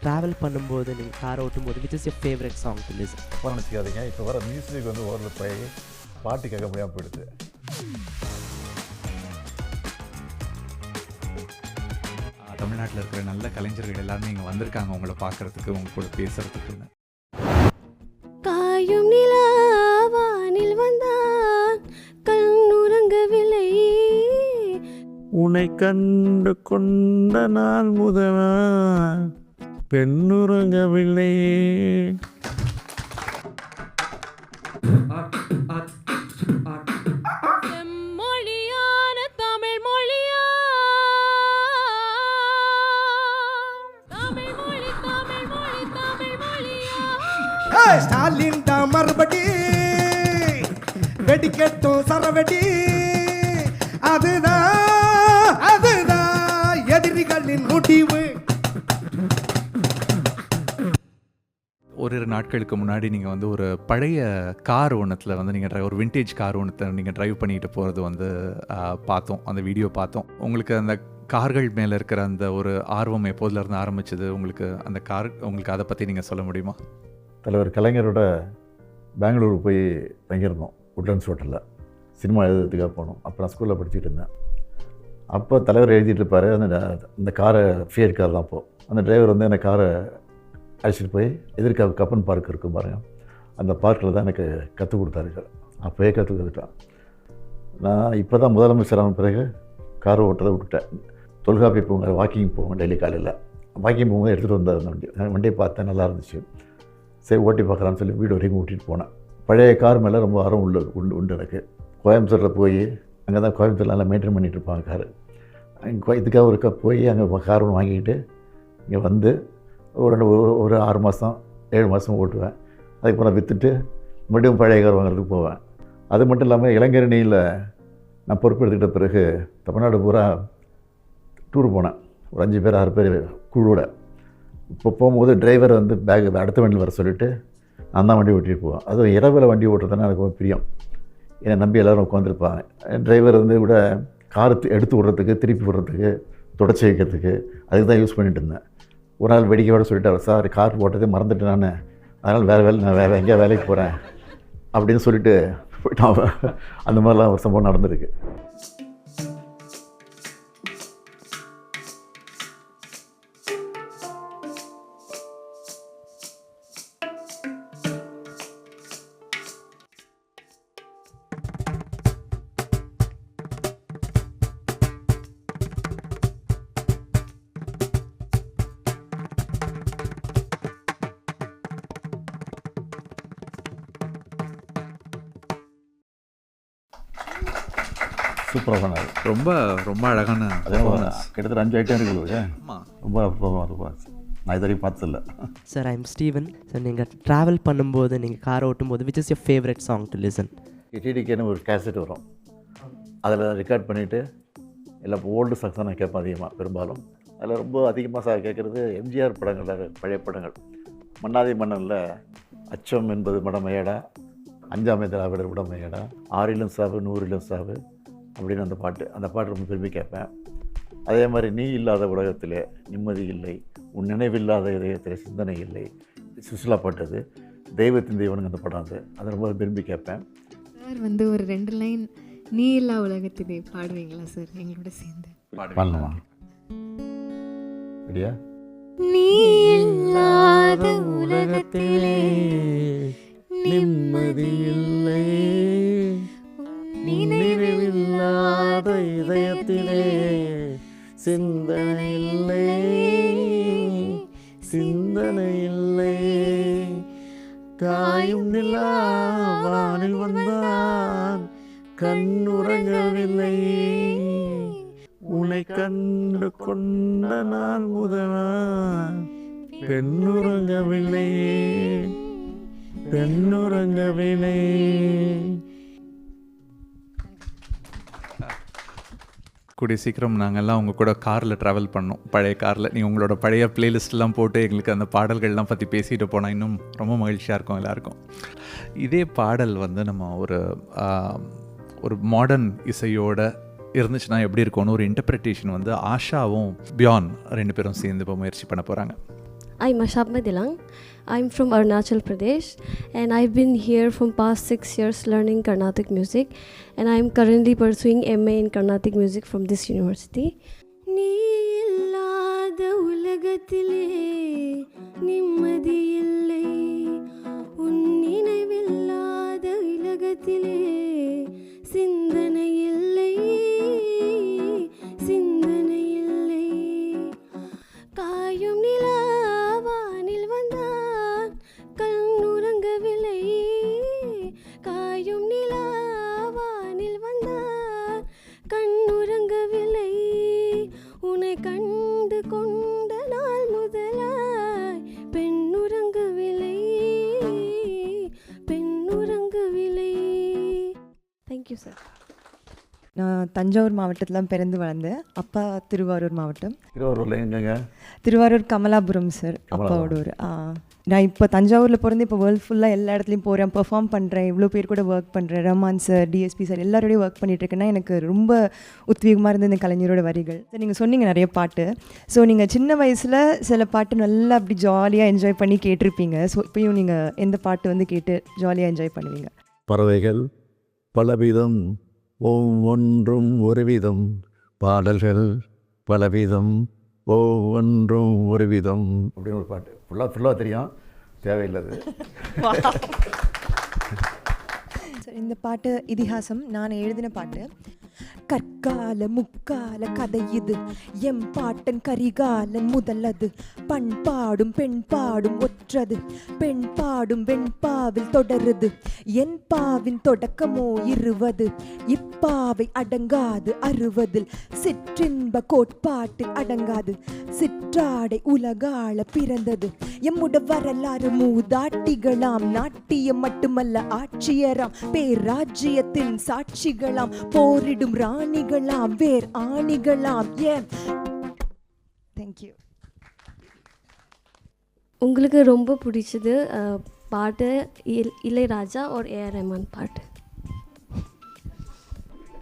Travel பண்ணும்போது, நீங்கள் car ஓட்டும்போது which is your favourite song to listen? நினச்சிக்காதீங்க, இப்போ வர மியூசிக் வந்து ஓரளவு போய் பாட்டு கேட்க முடியாமல் போயிடுது. தமிழ்நாட்டில் இருக்கிற நல்ல கலைஞர்கள் எல்லாருமே இங்கே வந்திருக்காங்க உங்களை பார்க்குறதுக்கு, உங்க கூட பேசுகிறதுக்குன்னு. காயும் நிலாவானில் வந்தான் கண்ணுறங்கவில்லை, உன்னை கண்டு கொண்ட நாள் முதலா பெண்ணுறங்கவில்லை. செம்மொழியான தமிழ் மொழியா, தமிழ் மொழி தமிழ் மொழி தமிழ் மொழியா. ஸ்டாலின் தான் மறுபடி வெடிக்கட்டும் சரவெடி, அதுதான் அதுதான் எதிரிகளின் முடிவு. ஒரு நாட்களுக்கு முன்னாடி நீங்கள் வந்து ஒரு பழைய கார் ஒன்றுத்தில் வந்து நீங்கள் ஒரு விண்டேஜ் கார் ஒன்றத்தை நீங்கள் ட்ரைவ் பண்ணிட்டு போகிறது வந்து பார்த்தோம், அந்த வீடியோ பார்த்தோம். உங்களுக்கு அந்த கார்கள் மேலே இருக்கிற அந்த ஒரு ஆர்வம் எப்போதுலேருந்து ஆரம்பிச்சது உங்களுக்கு? அந்த கார் உங்களுக்கு அதை பற்றி நீங்கள் சொல்ல முடியுமா? தலைவர் கலைஞரோட பெங்களூர் போய் தங்கியிருந்தோம், உட்லண்ட்ஸ் ஹோட்டலில். சினிமா எழுதுறதுக்காக போனோம். அப்போ நான் ஸ்கூலில் படிச்சுட்டு இருந்தேன். அப்போ தலைவர் எழுதிட்டு இருப்பார். அந்த காரை ஃபியட் கார் தான். அப்போது அந்த டிரைவர் வந்து அந்த காரை அழைச்சிட்டு போய் எதிர்க்க கப்பன் பார்க் இருக்கும் பாருங்கள், அந்த பார்க்கில் தான் எனக்கு கற்றுக் கொடுத்தாரு. அப்போயே கற்றுக்கிட்டான். நான் இப்போ தான் முதலமைச்சரான பிறகு காரை ஓட்டுறதை விட்டுட்டேன். தொல்காப்பி பூங்கா வாக்கிங் போவேன் டெய்லி காலையில். வாக்கிங் போகும்போது எடுத்துகிட்டு வந்தார் அந்த வண்டியை பார்த்தேன், நல்லா இருந்துச்சு. சரி ஓட்டி பார்க்கலான்னு சொல்லி வீடு வரைக்கும் ஓட்டிகிட்டு போனேன். பழைய கார் மேலே ரொம்ப ஆர்வம் உண்டு எனக்கு. கோயம்புத்தூரில் போய் அங்கே தான் கோயம்புத்தூரில் நல்லா மெயின்டைன் பண்ணிகிட்டு இருப்பாங்க காரு. அங்கே இதுக்காக ஒரு போய் அங்கே கார் ஒன்று வாங்கிக்கிட்டு இங்கே வந்து ஒரு 6 மாதம் 7 மாதம் ஓட்டுவேன். அதுக்கப்புறம் விற்றுட்டு மறுபடியும் பழைய கார் வாங்குறதுக்கு போவேன். அது மட்டும் இல்லாமல் இளைஞரணியில் நான் பொறுப்பெடுத்துக்கிட்ட பிறகு தமிழ்நாடு பூரா டூர் போனேன். ஒரு 5 பேர் 6 பேர் குழுவோட. இப்போ போகும்போது டிரைவர் வந்து பேக் அடுத்த வண்டியில் வர சொல்லிவிட்டு நான் தான் வண்டி ஓட்டிகிட்டு போவேன். அதுவும் இரவில் வண்டி ஓட்டுறதுனா எனக்கு ரொம்ப பிரியம். என்னை நம்பி எல்லோரும் உட்காந்துருப்பாங்க. டிரைவர் வந்து கூட கார் எடுத்து விட்றதுக்கு, திருப்பி விட்றதுக்கு, தொடச்சி வைக்கிறதுக்கு, அதுக்கு தான் யூஸ் பண்ணிகிட்டு இருந்தேன். ஒரு நாள் வேடிக்கையோடு சொல்லிட்டு, சார் கார் போட்டதே மறந்துட்டேன் நான், அதனால் நான் எங்கேயா வேலைக்கு போகிறேன் அப்படின்னு சொல்லிட்டு போயிட்டான். அந்த மாதிரிலாம் ஒரு சம்பவம் நடந்திருக்கு. சூப்பராக பண்ணார். ரொம்ப ரொம்ப அழகான கிட்டத்தட்ட 5 ஐட்டம் இருக்குது. ரொம்ப அற்புதமாக நான் இது வரைக்கும் பார்த்ததில்ல. Sir, I am Steven. Sir, நீங்கள் ட்ராவல் பண்ணும்போது, நீங்கள் கார் ஓட்டும்போது which is your favourite song to listen? டிடிகேன்னு ஒரு கேசட் வரும், அதில் ரெக்கார்ட் பண்ணிவிட்டு எல்லா ஓல்டு சாங்ஸ் தான் நான் கேட்பேன் அதிகமாக. பெரும்பாலும் அதில் ரொம்ப அதிகமாக கேட்குறது எம்ஜிஆர் படங்கள், பழைய படங்கள். மன்னாதி மன்னனில் அச்சம் என்பது மடமையடா, அஞ்சாமை திராவிடர் விடமையடா, 6லும் சாவு 100லும் சாவு அப்படின்னு அந்த பாட்டு ரொம்ப விரும்பி கேட்பேன். அதே மாதிரி நீ இல்லாத உலகத்திலே நிம்மதி இல்லை, உன் நினைவில்லாத இதயத்திலே சிந்தனை இல்லை, சுசிலா பாட்டு. தெய்வத்தின் தெய்வனுங்க அந்த படம். அதை ரொம்ப விரும்பி கேட்பேன். சார் வந்து ஒரு 2 லைன் நீ இல்லா உலகத்திலே பாடுவீங்களா சார் எங்களோட சேர்ந்து? பண்ணலாமா? சரியா? நீ இல்லாத உலகத்திலே நிம்மதி இல்லை, நினைவில்லாத இதயத்திலே சிந்தனை இல்லை, சிந்தனை இல்லை. காயும் நிலா வானில் வந்தான் கண்ணுறங்கவில்லை, உன்னை கண்டு கொண்ட நாள் முதலா பெண்ணுறங்கவில்லை, பெண்ணுறங்கவில்லை. கூடிய சீக்கிரம் நாங்கள்லாம் உங்கள் கூட காரில் ட்ராவல் பண்ணோம். பழைய காரில் நீங்கள் உங்களோட பழைய பிளேலிஸ்ட்லாம் போட்டு எங்களுக்கு அந்த பாடல்கள்லாம் பற்றி பேசிட்டு போனால் இன்னும் ரொம்ப மகிழ்ச்சியாக இருக்கும் எல்லாருக்கும். இதே பாடல் வந்து நம்ம ஒரு மாடர்ன் இசையோடு இருந்துச்சுன்னா எப்படி இருக்கும்னு ஒரு இன்டர்பிரிட்டேஷன் வந்து ஆஷாவும் பியான் 2 பேரும் சேர்ந்து இப்போ முயற்சி பண்ண போகிறாங்க. I'm Ashabma Dilang. I'm from Arunachal Pradesh and I've been here from past 6 years learning Carnatic music and I'm currently pursuing MA in Carnatic music from this university. நீ இல்லாத உலகத்திலே நிம்மதி இல்லை, உன் நினைவில்லாத உலகத்திலே சிந்தனை இல்லை, சிந்தனை இல்லை. காயும் நிலாவானில் வந்தான் கண்ணுறங்கவில்லை, காயும் நிலாவானில் வந்தான் கண்ணுறங்கவில்லை. உன்னை கண்டு கொண்ட நாள் முதலாய் பெண்ணுறங்கவில்லை, பெண்ணுறங்கவில்லை. Thank you sir. நான் தஞ்சாவூர் மாவட்டத்தில் பிறந்து வளர்ந்தேன். அப்பா திருவாரூர் மாவட்டம். திருவாரூரில் எங்கங்க? திருவாரூர் கமலாபுரம் சார் அப்பாவோட ஒரு. நான் இப்போ தஞ்சாவூரில் பிறந்து இப்போ வேர்ல்டு ஃபுல்லாக எல்லா இடத்துலையும் போகிறேன், பெர்ஃபார்ம் பண்ணுறேன், இவ்வளோ பேர் கூட ஒர்க் பண்ணுறேன். ரஹ்மான் சார், டிஎஸ்பி சார் எல்லாரோடையும் ஒர்க் பண்ணிகிட்ருக்கேன்னா எனக்கு ரொம்ப உத்வேகமாக இருந்தது இந்த கலைஞரோட வரிகள். நீங்கள் சொன்னீங்க நிறைய பாட்டு. ஸோ நீங்கள் சின்ன வயசில் சில பாட்டு நல்லா அப்படி ஜாலியாக என்ஜாய் பண்ணி கேட்டிருப்பீங்க. ஸோ இப்போயும் நீங்கள் எந்த பாட்டு வந்து கேட்டு ஜாலியாக என்ஜாய் பண்ணுவீங்க? பறவைகள் பலவிதம், ஒவ்வொன்றும் ஒரு விதம், பாடல்கள் பலவிதம், ஒவ்வொன்றும் ஒரு விதம் அப்படின்னு ஒரு பாட்டு ஃபுல்லாக தெரியும், தேவையில்லாது. சார் இந்த பாட்டு இதிகாசம் நான் எழுதின பாட்டு. கற்கால முக்கால கதை இது, எம் பாட்டன் கரிகாலன் முதலது. பண்பாடும் பெண் பாடும் ஒற்றது, பெண் பாடும் வெண்பாவில் தொடருது. என் பாவின் தொடக்கமோ 20, இப்பாவை அடங்காது 60. சிற்றின்ப கோட்பாட்டில் அடங்காது, சிற்றாடை உலகாள பிறந்தது. எம்முட வரலாறு மூதாட்டிகளாம், நாட்டியம் மட்டுமல்ல ஆட்சியராம், பேராஜ்யத்தின் சாட்சிகளாம், போரிடும் ராணிகளாம், வேர் ஆணிகளாம். தேங்க்யூ. உங்களுக்கு ரொம்ப பிடிச்சது பாட்டு இளையராஜா ஒரு ஏஆர் ரஹ்மான் பாட்டு?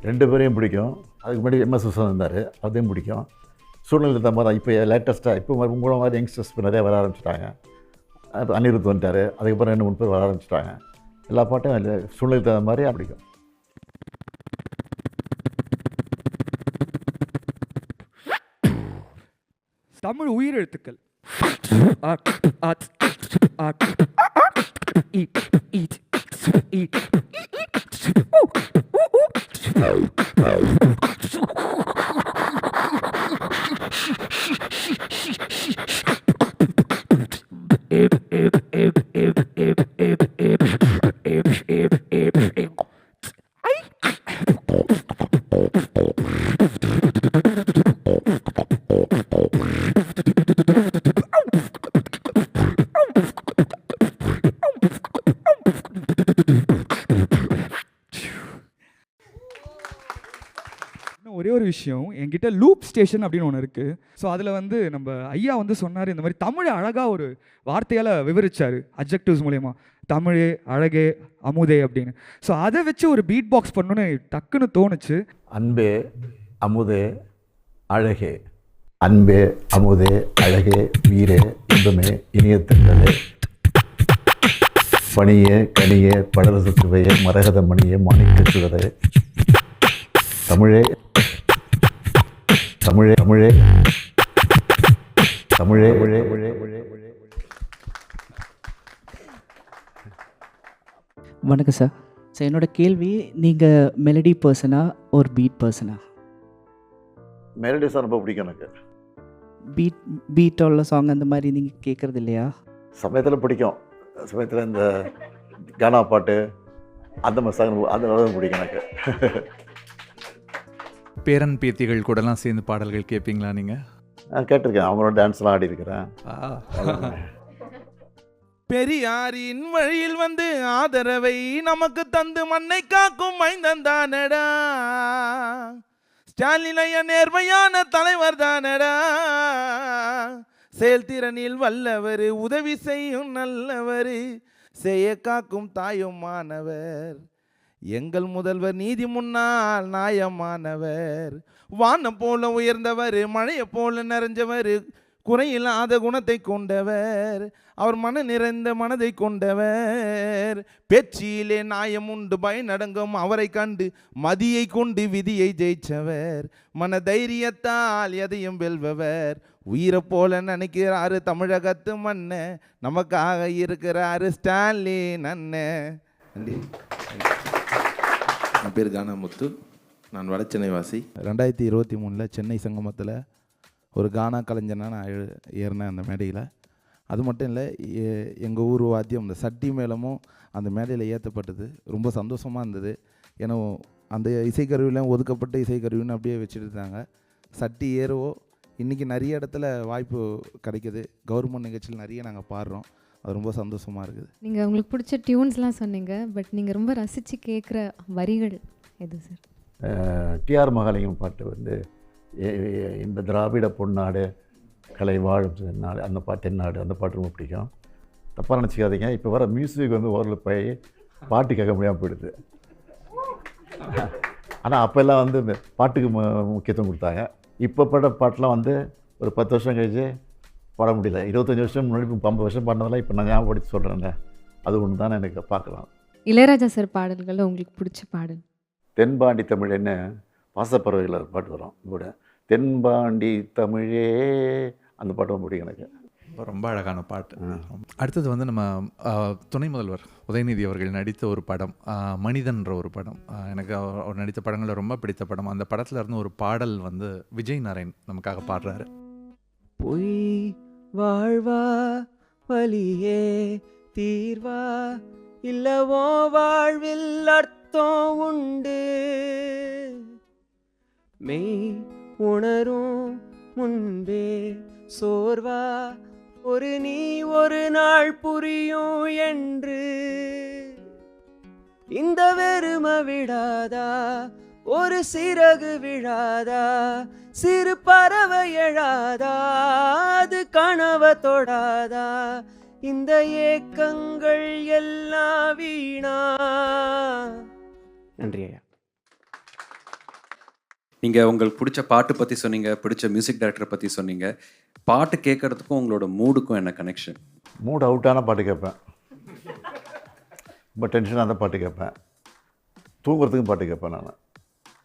ரெண்டு பேரையும் பிடிக்கும். அதுக்கு முன்னாடி எம்எஸ் விஸ்வநாதன் இருந்தார், அதையும் பிடிக்கும். சூழ்நிலை தகுந்த மாதிரி இப்போ லேட்டஸ்ட்டாக இப்போ உங்கள மாதிரி யங்ஸ்டர்ஸ் இப்போ நிறையா வர ஆரம்பிச்சிட்டாங்க. அனிருத் வந்துட்டார், அதுக்கப்புறம் 2-3 பேர் வர ஆரம்பிச்சிட்டாங்க. எல்லா பாட்டும் சூழ்நிலை தகுந்த மாதிரியே பிடிக்கும். தமிழ் உயிரெழுத்துக்கள் ஒரே ஒரு விஷயம், என்கிட்ட லூப் ஸ்டேஷன் அப்படின்னு ஒன்று இருக்குது. ஸோ அதில் வந்து நம்ம ஐயா வந்து சொன்னார், இந்த மாதிரி தமிழை அழகாக ஒரு வார்த்தையால் விவரித்தார் அட்ஜெக்டிவ்ஸ் மூலயமா, தமிழே அழகே அமுதே அப்படின்னு. ஸோ அதை வச்சு ஒரு பீட் பாக்ஸ் பண்ணணுன்னு டக்குன்னு தோணுச்சு. அன்பே அமுதே அழகே, அன்பே அமுதே அழகே வீரே இன்பமே இனிய தென்றலே, பனியே கனியே படரச சுவையே மரகத மணியே மாணிக்க சுடரே, தமிழே தமிழே தமிழே தமிழே தமிழே. வணக்கம் சார். என்னோட கேள்வி, நீங்கள் மெலடி பர்சனா ஒரு பீட் பர்சனா? மெலடி சாங் ரொம்ப பிடிக்கும் எனக்கு. பீட் உள்ள சாங் அந்த மாதிரி நீங்கள் கேட்குறது இல்லையா? சமயத்தில் பிடிக்கும், சமயத்தில் இந்த கானா பாட்டு அந்த மாதிரி சாங் அந்த பிடிக்கும் எனக்கு. பேரன் பேத்திகள் கூடலாம் சேர்ந்து பாடல்கள் கேட்பீங்களா நீங்கள்? கேட்டிருக்கேன், அவங்களோட டான்ஸ்லாம் ஆடி இருக்கிறேன். பெரியாரின் வழியில் வந்து ஆதரவை நமக்கு தந்து மண்ணை காக்கும் மைந்தந்தானடா, ஸ்டாலினைய நேர்மையான தலைவர் தானடா, செயல்திறனில் வல்லவர், உதவி செய்யும் நல்லவர், செய்ய காக்கும் தாயுமானவர், எங்கள் முதல்வர் நீதி முன்னால் நியாயமானவர், வானம் போல உயர்ந்தவர், மழையை போல நிறைஞ்சவர், குறையில்லாத குணத்தை கொண்டவர், அவர் மன நிறைந்த மனதை கொண்டவர். பேச்சிலே நியாயம் உண்டு பயனடங்கும் அவரை கண்டு மதியை கொண்டு விதியை ஜெயிச்சவர். மன தைரியத்தால் எதையும் வெல்பவர். உயிரை போல நினைக்கிறாரு தமிழகத்து மண்ணை, நமக்காக இருக்கிறாரு ஸ்டாலின் அண்ணன். நன்றி. என் பேர் கானாமுத்து, நான் வடச்சென்னை வாசி. 2023 சென்னை சங்கமத்தில் ஒரு கானா கலைஞனாக நான் ஏறினேன் அந்த மேடையில். அது மட்டும் இல்லை, எங்கள் ஊர் வாத்தியம் இந்த சட்டி மேளமும் அந்த மேடையில் ஏற்றப்பட்டது. ரொம்ப சந்தோஷமாக இருந்தது. ஏன்னா அந்த இசைக்கருவிலாம் ஒதுக்கப்பட்ட இசைக்கருவின்னு அப்படியே வச்சுட்டு இருந்தாங்க. சட்டி ஏறவோ இன்றைக்கி நிறைய இடத்துல வாய்ப்பு கிடைக்கிது. கவர்மெண்ட் நிகழ்ச்சியில் நிறைய நாங்கள் பாடுறோம். அது ரொம்ப சந்தோஷமாக இருக்குது. நீங்கள் உங்களுக்கு பிடிச்ச டியூன்ஸ்லாம் சொன்னீங்க, பட் நீங்கள் ரொம்ப ரசித்து கேட்குற வரிகள் எது சார்? டிஆர் மகாலிங்கம் பாட்டு வந்து இந்த திராவிட பொன்னாடு கலை வாழும் நாடு, அந்த பாட்டு தென்னாடு, அந்த பாட்டு ரொம்ப பிடிக்கும். தப்பாக நினச்சிக்காதீங்க, இப்போ வர மியூசிக் வந்து ஓரளவு போய் பாட்டு கேட்க முடியாமல் போயிடுது. ஆனால் அப்போல்லாம் வந்து இந்த பாட்டுக்கு முக்கியத்துவம் கொடுத்தாங்க. இப்போ பட பாட்டெலாம் வந்து ஒரு 10 வருஷம் கழிச்சு பாட முடியல. 25 வருஷம் முன்னாடி 50 வருஷம் பாடினதெல்லாம் இப்போ நான் ஞாபகப்படுத்தி சொல்கிறேன்ல, அது ஒன்று தான் எனக்கு பார்க்கலாம். இளையராஜா சார் பாடல்களில் உங்களுக்கு பிடிச்ச பாடல்? தென்பாண்டி தமிழன்னு பாசப்பறவையில் ஒரு பாட்டு வரும் கூட, தென்பாண்டி தமிழே, அந்த பாட்டு ரொம்ப பிடிக்கும் எனக்கு. ரொம்ப அழகான பாட்டு. அடுத்தது வந்து நம்ம துணை முதல்வர் உதயநிதி அவர்கள் நடித்த ஒரு படம், மனிதன்ற ஒரு படம். எனக்கு அவர் நடித்த படங்களில் ரொம்ப பிடித்த படம். அந்த படத்தில் இருந்து ஒரு பாடல் வந்து விஜய் நாராயண் நமக்காக பாடுறாரு. பொய் வாழ்வா வலியே தீர்வா இல்லவோ வாழ்வில் அர்த்தம் உண்டு, மெய் உணரும் முன்பே சோர்வா ஒரு நீ ஒரு நாள் புரியும் என்று, இந்த வெறும விடாதா ஒரு சிறகு விழாதா, சிறு பறவை எழாதா அது கனவ தொடாதா, இந்த ஏக்கங்கள் எல்லாம் வீணா. நன்றி ஐயா. நீங்கள் உங்களுக்கு பிடிச்ச பாட்டு பற்றி சொன்னீங்க, பிடிச்ச மியூசிக் டைரக்டரை பற்றி சொன்னீங்க. பாட்டு கேட்குறதுக்கும் உங்களோட மூடுக்கும் என்ன கனெக்ஷன்? மூட் அவுட்டான பாட்டு கேட்பேன், ரொம்ப டென்ஷனாக அந்த பாட்டு கேட்பேன். தூங்குறதுக்கும் பாட்டு கேட்பேன். நான்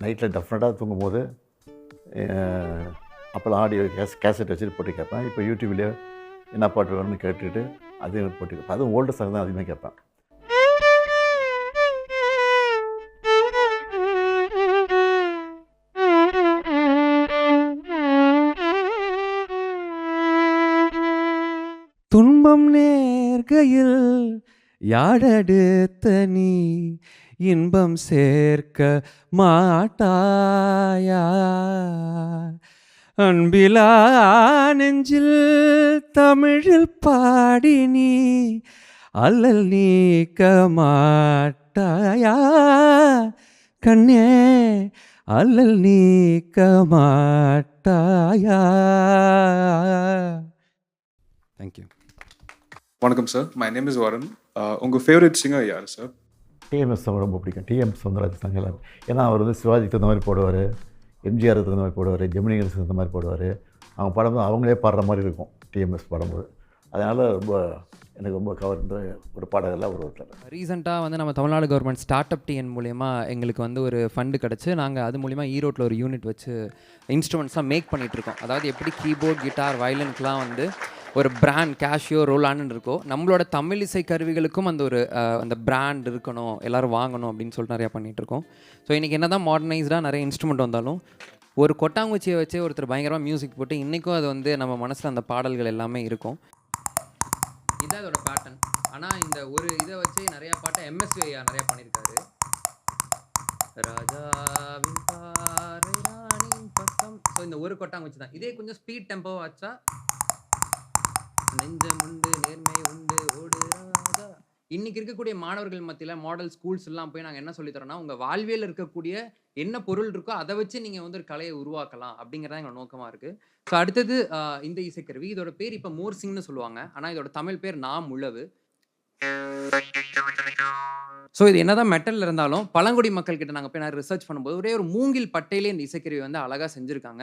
நைட்டில் டெஃபினட்டாக தூங்கும்போது அப்போல்லாம் ஆடியோ கேசட் வச்சுட்டு போட்டு கேட்பேன். இப்போ யூடியூப்லேயே என்ன பாட்டு வேணும்னு கேட்டுட்டு அதையும் போட்டு கேட்பேன். அதுவும் ஓல்டு சாங் தான் அதிகமாக கேட்பேன். துன்பம் நேர்கையில் யாடெடுத்த நீ இன்பம் சேர்க்க மாட்டாயா, அன்பிலா நெஞ்சில் தமிழில் பாடி நீ அல்லல் நீக்க மாட்டாயா, கண்ணே அல்லல் நீக்க மாட்டாயா. தேங்க்யூ. வணக்கம் சார், மை நேம் இஸ் வரன். உங்கள் ஃபேவரட் சிங்கர் யார் சார்? டிஎம்எஸ் ரொம்ப பிடிக்கும். டிஎம் சௌந்தரராஜன் சாங் எல்லாம். ஏன்னா அவர் வந்து சிவாஜிக்கு தகுந்த மாதிரி போடுவார், எம்ஜிஆருக்கு தகுந்த மாதிரி போடுவார், ஜெமினி கணேசனுக்கு தகுந்த மாதிரி போடுவார். அவங்க பாடும்போது அவங்களே பாடுற மாதிரி இருக்கும் டிஎம்எஸ் பாடும்போது. அதனால் ரொம்ப எனக்கு ரொம்ப கவர்ந்த ஒரு பாடகெல்லாம் ஒருத்தர். ரீசெண்டாக வந்து நம்ம Tamil Nadu government start up TN மூலயமா எங்களுக்கு வந்து ஒரு ஃபண்டு கிடச்சி நாங்கள் அது மூலிமா ஈரோட்டில் ஒரு யூனிட் வச்சு இன்ஸ்ட்ருமெண்ட்ஸ்லாம் மேக் பண்ணிகிட்ருக்கோம். அதாவது எப்படி கீபோர்ட், கிட்டார், வயலினுக்கெலாம் வந்து ஒரு பிராண்ட் கேஷியோ ரோலான்னு இருக்கோ, நம்மளோட தமிழ் இசை கருவிகளுக்கும் அந்த ஒரு அந்த பிராண்ட் இருக்கணும், எல்லோரும் வாங்கணும் அப்படின்னு சொல்லிட்டு நிறையா பண்ணிகிட்ருக்கோம். ஸோ இன்றைக்கி என்ன தான் மாடர்னைஸ்டாக நிறைய இன்ஸ்ட்ருமெண்ட் வந்தாலும் ஒரு கொட்டாங்குச்சியை வச்சு ஒருத்தர் பயங்கரமாக மியூசிக் போட்டு இன்றைக்கும் அது வந்து நம்ம மனசில் அந்த பாடல்கள் எல்லாமே இருக்கும். இதான் இதோட பேட்டர்ன். ஆனால் இந்த ஒரு இதை வச்சு நிறையா பாட்டை எம்எஸ்வி ஐயா நிறையா பண்ணியிருக்காரு. ராஜாவின் பார்வை ராணியின் பக்கம். ஸோ இந்த ஒரு கொட்டாங்குச்சி தான். இதே கொஞ்சம் ஸ்பீட் டெம்போ வச்சா நெஞ்சம் உண்டு நேர்மை உண்டு ஓடு ராஜா. இன்னைக்கு இருக்கக்கூடிய மாணவர்கள் மத்தியில் மாடல் ஸ்கூல்ஸ் எல்லாம் போய் நாங்கள் என்ன சொல்லித்தரோம்னா, உங்கள் வாழ்வியல் இருக்கக்கூடிய என்ன பொருள் இருக்கோ அதை வச்சு நீங்கள் வந்து ஒரு கலையை உருவாக்கலாம் அப்படிங்கிறதா எங்களோட நோக்கமாக இருக்குது. ஸோ அடுத்தது இந்த இசைக்கருவி, இதோட பேர் இப்போ மோர்சிங்னு சொல்லுவாங்க, ஆனால் இதோட தமிழ் பேர் நாம் உழவு. ஸோ இது என்னதான் மெட்டலில் இருந்தாலும் பழங்குடி மக்கள் கிட்ட நாங்கள் போய் நிறைய ரிசர்ச் பண்ணும்போது ஒரே ஒரு மூங்கில் பட்டையிலே இந்த இசைக்கருவி வந்து அழகாக செஞ்சுருக்காங்க.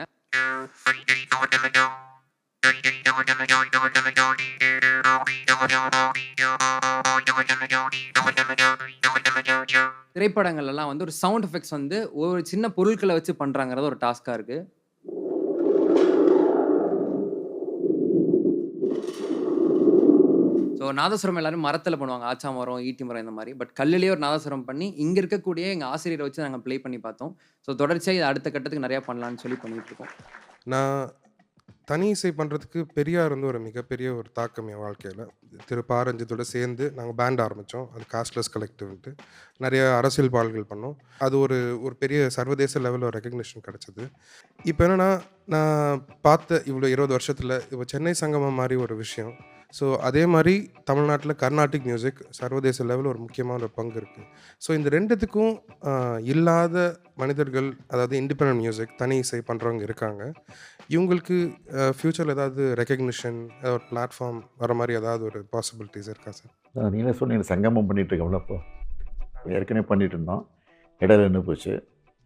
திரைப்படங்கள்லாம் வந்து ஒரு சவுண்ட் எஃபெக்ட்ஸ் வந்து ஒரு சின்ன பொருட்களை வச்சு பண்ணுறாங்கிறது ஒரு டாஸ்காக இருக்குது. ஸோ நாதஸ்வரம் எல்லாரும் மரத்தில் பண்ணுவாங்க, ஆச்சா மரம், ஈட்டி மரம் இந்த மாதிரி. பட் கல்லுலேயே ஒரு நாதஸ்வரம் பண்ணி இங்கே இருக்கக்கூடிய எங்கள் ஆசிரியரை வச்சு நாங்கள் ப்ளே பண்ணி பார்த்தோம். ஸோ தொடர்ச்சியாக இது அடுத்த கட்டத்துக்கு நிறையா பண்ணலான்னு சொல்லி பண்ணிகிட்ருக்கோம். நான் தனி இசை பண்ணுறதுக்கு பெரியார் வந்து ஒரு மிகப்பெரிய ஒரு தாக்கம் என் வாழ்க்கையில். திரு பாரஞ்சித்தோட சேர்ந்து நாங்கள் பேண்ட் ஆரம்பித்தோம். அது காஸ்ட்லெஸ் கலெக்டிவ்ன்ட்டு நிறைய அரசியல் பாடல்கள் பண்ணோம். அது ஒரு ஒரு பெரிய சர்வதேச லெவலில் ரெகக்னிஷன் கிடச்சிது. இப்போ என்னென்னா, நான் பார்த்த இவ்வளோ 20 வருஷத்தில் இப்போ சென்னை சங்கமம் மாதிரி ஒரு விஷயம். ஸோ அதே மாதிரி தமிழ்நாட்டில் கர்நாடிக் மியூசிக் சர்வதேச லெவலில் ஒரு முக்கியமான ஒரு பங்கு இருக்குது. ஸோ இந்த ரெண்டுத்துக்கும் இல்லாத மனிதர்கள், அதாவது இண்டிபெண்டன்ட் மியூசிக் தனி இசை பண்ணுறவங்க இருக்காங்க. இவங்களுக்கு ஃப்யூச்சரில் ஏதாவது ரெகக்னிஷன், ஒரு பிளாட்ஃபார்ம் வர மாதிரி ஏதாவது ஒரு பாசிபிலிட்டிஸ் இருக்கா சார்? நீங்களே சொன்னீங்க சங்கமம் பண்ணிகிட்டு இருக்கோம்ல. இப்போ ஏற்கனவே பண்ணிகிட்டு இருந்தோம், இடையில நின்று போச்சு.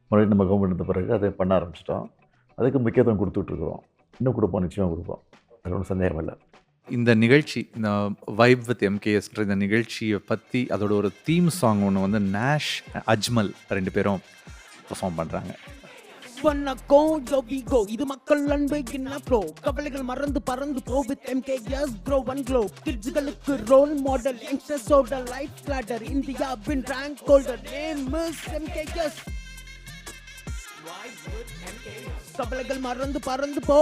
மறுபடியும் நம்ம கவர்மெண்ட் இருந்த பிறகு அதை பண்ண ஆரம்பிச்சிட்டோம். அதுக்கு முக்கியத்துவம் கொடுத்துட்ருக்குறோம். இன்னும் கொடுப்போம், நிச்சயமாக கொடுப்போம், அதில் ஒன்றும் சந்தேகம் இல்லை. இந்த நிகழ்ச்சி, இந்த வைப் வித் எம்கேஎஸ்ன்ற இந்த நிகழ்ச்சியை பற்றி அதோட ஒரு தீம் சாங் ஒன்று வந்து நேஷ், அஜ்மல் 2 பேரும் பெர்ஃபார்ம் பண்ணுறாங்க. இது மக்கள் அன்பு என்ன ப்ரோ, கவலைகள் மறந்து பறந்து bro with MKS bro one glow. கிட்ஸ்களுக்கு ரோல் மாடல், யங்ஸ்டர்ஸோட லைஃப் லேடர், இந்தியாவின் rank holder, name is MKS. கவலைகள் மறந்து பறந்து போ.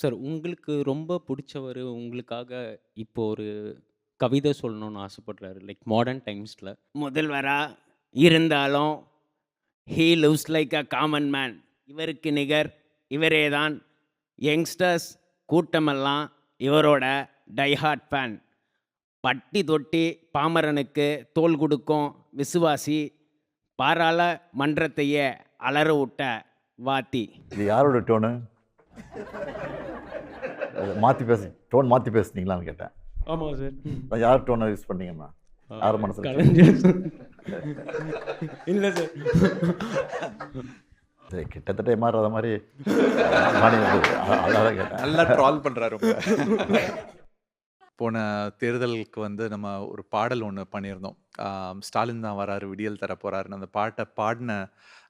சார், உங்களுக்கு ரொம்ப பிடிச்சவர் உங்களுக்காக இப்போ ஒரு கவிதை சொல்லணும்னு ஆசைப்படுறாரு, லைக் மாடர்ன் டைம்ஸில். முதல்வரா இருந்தாலும் he lives like a common man. இவருக்கு நிகர் இவரே தான். யங்ஸ்டர்ஸ் கூட்டமெல்லாம் இவரோட டைஹார்ட் ஃபேன். பட்டி தொட்டி பாமரனுக்கு தோல் கொடுக்கும் விசுவாசி. பாராளுமன்றத்தையே அலற விட்ட வாத்தி. இது யாரோட டோனு? மாற்றி டோன் மாற்றி பேசுனீங்களான்னு கேட்டேன். ஆமாம் சார். யார் டோனை யூஸ் பண்ணீங்கம்மா? யார் மனசில்? இல்லை சார், சரி, கிட்டத்தட்ட மாறுற மாதிரி அதான் கேட்டேன். நல்லா ட்ரால் பண்ணுறாரு. போன தேர்தலுக்கு வந்து நம்ம ஒரு பாடல் ஒன்று பண்ணியிருந்தோம். ஸ்டாலின் தான் வராரு, விடியல் தர போகிறாருன்னு. அந்த பாட்டை பாடின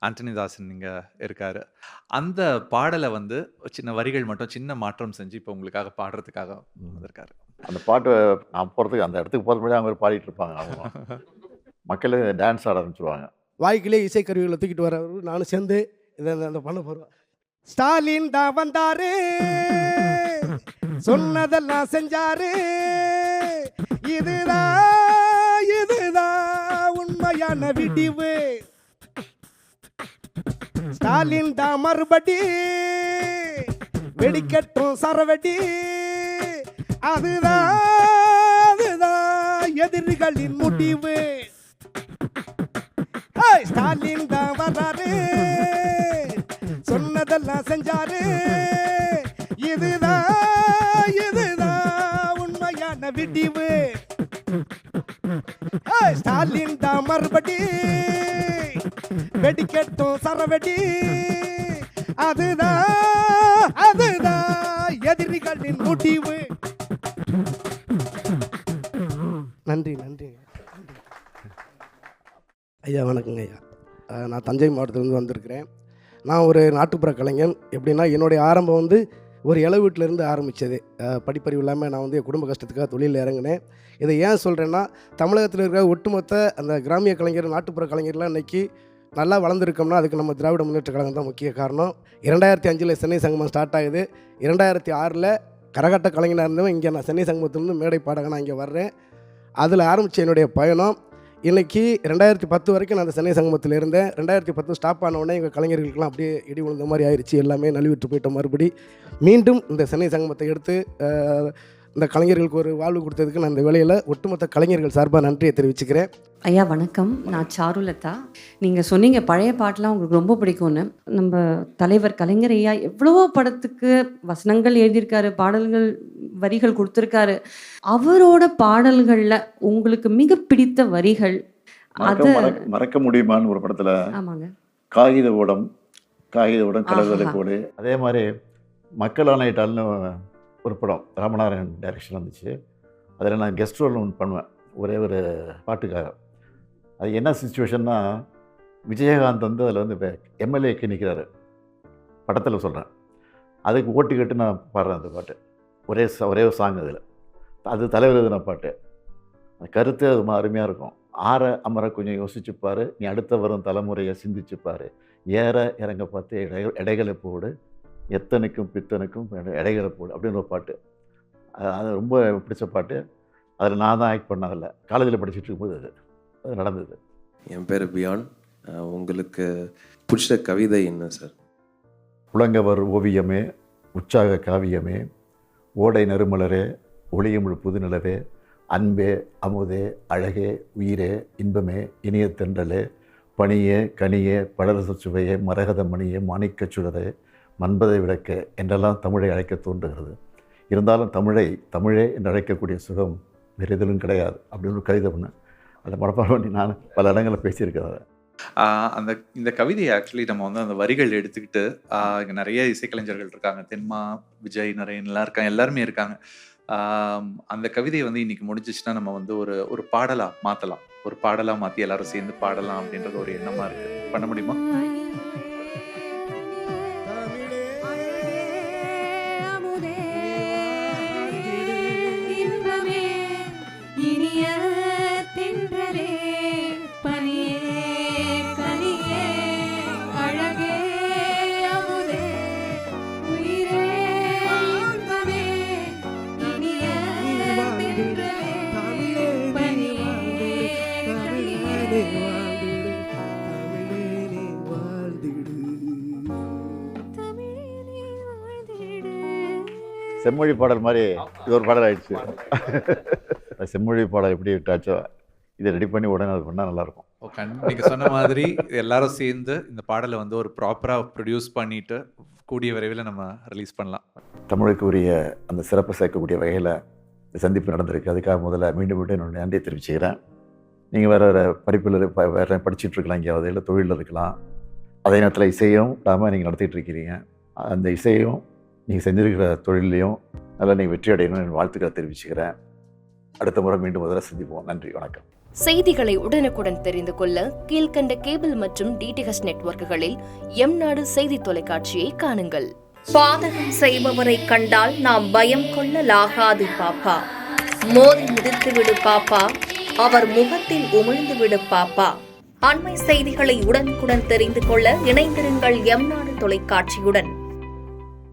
ஆண்டனிதாசன் இங்கே இருக்கார். அந்த பாடலை வந்து சின்ன வரிகள் மட்டும் சின்ன மாற்றம் செஞ்சு இப்போ உங்களுக்காக பாடுறதுக்காக வந்திருக்காரு. அந்த பாட்டு நான் போகிறதுக்கு, அந்த இடத்துக்கு போகிறது முன்னாடி அவங்க பாடிட்டு இருப்பாங்க. அவங்க மக்கள் டான்ஸ் ஆட ஆரம்பிச்சிருவாங்க. வாய்க்கிலே இசைக்கருவிகளை தூக்கிட்டு வரவர் நானும் சேர்ந்து இதை அந்த பண்ண போகிறோம். ஸ்டாலின் தான் வந்தாரு, சொன்னதெல்லாம் செஞ்சாரு. இதுதான் உண்மையான விடிவு. ஸ்டாலின் தான் மறுபடி வெடிக்கட்டும் சரவெடி. அதுதான் எதிரிகளின் முடிவு. ஸ்டாலின் தான் வர்றாரு, சொன்னதெல்லாம் செஞ்சாரு. இதுதான் உண்மையான விடிவு. ஸ்டாலின் தான் மறுபடி வெடிக்கட்டும் சரவெடி. அதுதான் எதிரிகளின் முடிவு. நன்றி நன்றி ஐயா. வணக்கங்க ஐயா. நான் தஞ்சை மாவட்டத்திலேருந்து வந்திருக்கிறேன். நான் ஒரு நாட்டுப்புற கலைஞன். எப்படின்னா, என்னுடைய ஆரம்பம் வந்து ஒரு இலை வீட்டிலேருந்து ஆரம்பித்தது. படிப்பறிவு இல்லாமல் நான் வந்து என் குடும்ப கஷ்டத்துக்காக தொழிலில் இறங்கினேன். இதை ஏன் சொல்கிறேன்னா, தமிழகத்தில் இருக்கிற ஒட்டுமொத்த அந்த கிராமிய கலைஞர், நாட்டுப்புற கலைஞர்லாம் இன்றைக்கி நல்லா வளர்ந்துருக்கோம்னா அதுக்கு நம்ம திராவிட முன்னேற்ற கழகம் தான் முக்கிய காரணம். 2005 சென்னை சங்கமம் ஸ்டார்ட் ஆகுது. 2006 கரகாட்ட கலைஞனாக இருந்தவன் இங்கே நான் சென்னை சங்கமத்திலேருந்து மேடை பாடகனாக இங்கே வர்றேன். அதில் ஆரம்பித்த என்னுடைய பயணம் இன்றைக்கி 2010 வரைக்கும் நான் அந்த சென்னை சங்கமத்தில் இருந்தேன். 2010 ஸ்டாப் ஆனவுடனே எங்கள் கலைஞர்களுக்கெல்லாம் அப்படியே இடி விழுந்த மாதிரி ஆயிடுச்சு. எல்லாமே நழுவிட்டு போயிட்டோம். மறுபடி மீண்டும் இந்த சென்னை சங்கமத்தை எடுத்து இந்த கலைஞர்களுக்கு ஒரு வாழ்வு கொடுத்ததுக்கு நான் இந்த வேலையில் ஒட்டுமொத்த கலைஞர்கள் சார்பாக நன்றியை தெரிவிச்சுக்கிறேன். ஐயா வணக்கம், நான் சாருலதா. நீங்கள் சொன்னீங்க பழைய பாட்டெலாம் உங்களுக்கு ரொம்ப பிடிக்கும்னு. நம்ம தலைவர் கலைஞர் ஐயா எவ்வளவோ படத்துக்கு வசனங்கள் எழுதியிருக்காரு, பாடல்கள் வரிகள் கொடுத்துருக்காரு. அவரோட பாடல்களில் உங்களுக்கு மிக பிடித்த வரிகள் அது மறக்க முடியுமான்னு ஒரு படத்தில் ஆமாங்க, காகித ஓடம் கலவலை கூடு. அதே மாதிரி மக்கள் ஆணையிட்டால்னு ஒரு படம் ராமநாராயணன் டைரக்ஷன் வந்துச்சு. அதில் நான் கெஸ்ட் ரோல் ஒன்று பண்ணுவேன் ஒரே ஒரு பாட்டுக்காக. அது என்ன சுச்சுவேஷன்னா, விஜயகாந்த் வந்து அதில் வந்து எம்எல்ஏக்கு நிற்கிறாரு படத்தில் சொல்கிறேன். அதுக்கு ஓட்டு கேட்டு நான் பாடுறேன் அந்த பாட்டு. ஒரே ஒரு சாங் அதில். அது தலைவர் எழுதின பாட்டு. அந்த கருத்து அது அருமையாக இருக்கும். ஆற அமர கொஞ்சம் யோசிச்சுப்பார், நீ அடுத்த வரும் தலைமுறையை சிந்திச்சுப்பார், ஏற இறங்க பார்த்து எடைகளை போடு, எத்தனைக்கும் பித்தனுக்கும் எடைகளை போடு அப்படின்னு ஒரு பாட்டு. அது ரொம்ப பிடிச்ச பாட்டு. அதில் நான் தான் ஆக்ட் பண்ணதில்லை. காலேஜில் படிச்சுட்டு இருக்கும்போது அது நடந்தது. என் பேர் பியான். உங்களுக்கு பிடிச்ச கவிதை என்ன சார்? புலங்கவர் ஓவியமே, உற்சாக காவியமே, ஓடை நறுமலரே, ஒளியமிழ் புதுநிலவே, அன்பே அமுதே அழகே உயிரே இன்பமே இனிய தென்றலே, பனியே கனியே படரச சுவையே மரகத மணியே மாணிக்கச் சுடரே மன்பதை விளக்க என்றெல்லாம் தமிழை அழைக்க தோன்றுகிறது. இருந்தாலும் தமிழே என்று அழைக்கக்கூடிய சுகம் வேறு எதிலும் கிடையாது அப்படின்னு ஒரு கவிதை பண்ணேன். அதை மனப்பாடம் பண்ணி நான் பல இடங்களில் பேசியிருக்கிறேன். இந்த கவிதையை ஆக்சுவலி நம்ம வந்து அந்த வரிகள் எடுத்துக்கிட்டு இங்கே நிறைய இசைக்கலைஞர்கள் இருக்காங்க. தென்மா, விஜய், நரேன்லாம் இருக்காங்க, எல்லாருமே இருக்காங்க. அந்த கவிதையை வந்து இன்னைக்கு முடிஞ்சிச்சுன்னா நம்ம வந்து ஒரு பாடலாக மாற்றலாம். ஒரு பாடலாக மாற்றி எல்லாரும் சேர்ந்து பாடலாம் அப்படின்றது ஒரு எண்ணமாக இருக்குது. பண்ண முடியுமா? செம்மொழி பாடல் மாதிரி இது ஒரு பாடல் ஆயிடுச்சு. செம்மொழி பாடல் எப்படி விட்டாச்சோ இதை ரெடி பண்ணி உடனே அது பண்ணால் நல்லாயிருக்கும். நீங்கள் சொன்ன மாதிரி எல்லாரும் சேர்ந்து இந்த பாடலை வந்து ஒரு ப்ராப்பராக ப்ரொடியூஸ் பண்ணிட்டு கூடிய விரைவில் நம்ம ரிலீஸ் பண்ணலாம். தமிழுக்கு உரிய அந்த சிறப்பு சேர்க்கக்கூடிய வகையில் இந்த சந்திப்பு நடந்திருக்கு. அதுக்காக முதல்ல மீண்டும் என்னோட நன்றியை தெரிவிச்சுக்கிறேன். நீங்கள் வேறு படிப்பில் வேறு படிச்சுட்டு இருக்கலாம், எங்கேயாவது இல்லை தொழிலில் இருக்கலாம். அதே நேரத்தில் இசையும் இல்லாமல் நீங்கள் நடத்திட்டு இருக்கிறீங்க. அந்த இசையும் நீங்கள் செஞ்சிருக்கிற தொழிலையும் நல்லா நீங்கள் வெற்றி அடையணும்னு வாழ்த்துக்களை தெரிவிச்சுக்கிறேன். அடுத்த முறை மீண்டும் முதல்ல சந்திப்போம். நன்றி, வணக்கம். செய்திகளை உடனுக்குடன் தெரிந்து கொள்ள கீழ்கண்ட கேபிள் மற்றும் டிடிஹெச் நெட்வொர்க்குகளில் எம்நாடு செய்தி தொலைக்காட்சியை காணுங்கள். பாதகம் செய்பவரை கண்டால் நாம் பயம் கொள்ளலாகாது பாப்பா. மோதி மிதித்து விடு பாப்பா, அவர் முகத்தில் உமிழ்ந்து விடு பாப்பா. அண்மை செய்திகளை உடனுக்குடன் தெரிந்து கொள்ள இணைந்திருங்கள் எம்நாடு தொலைக்காட்சியுடன்.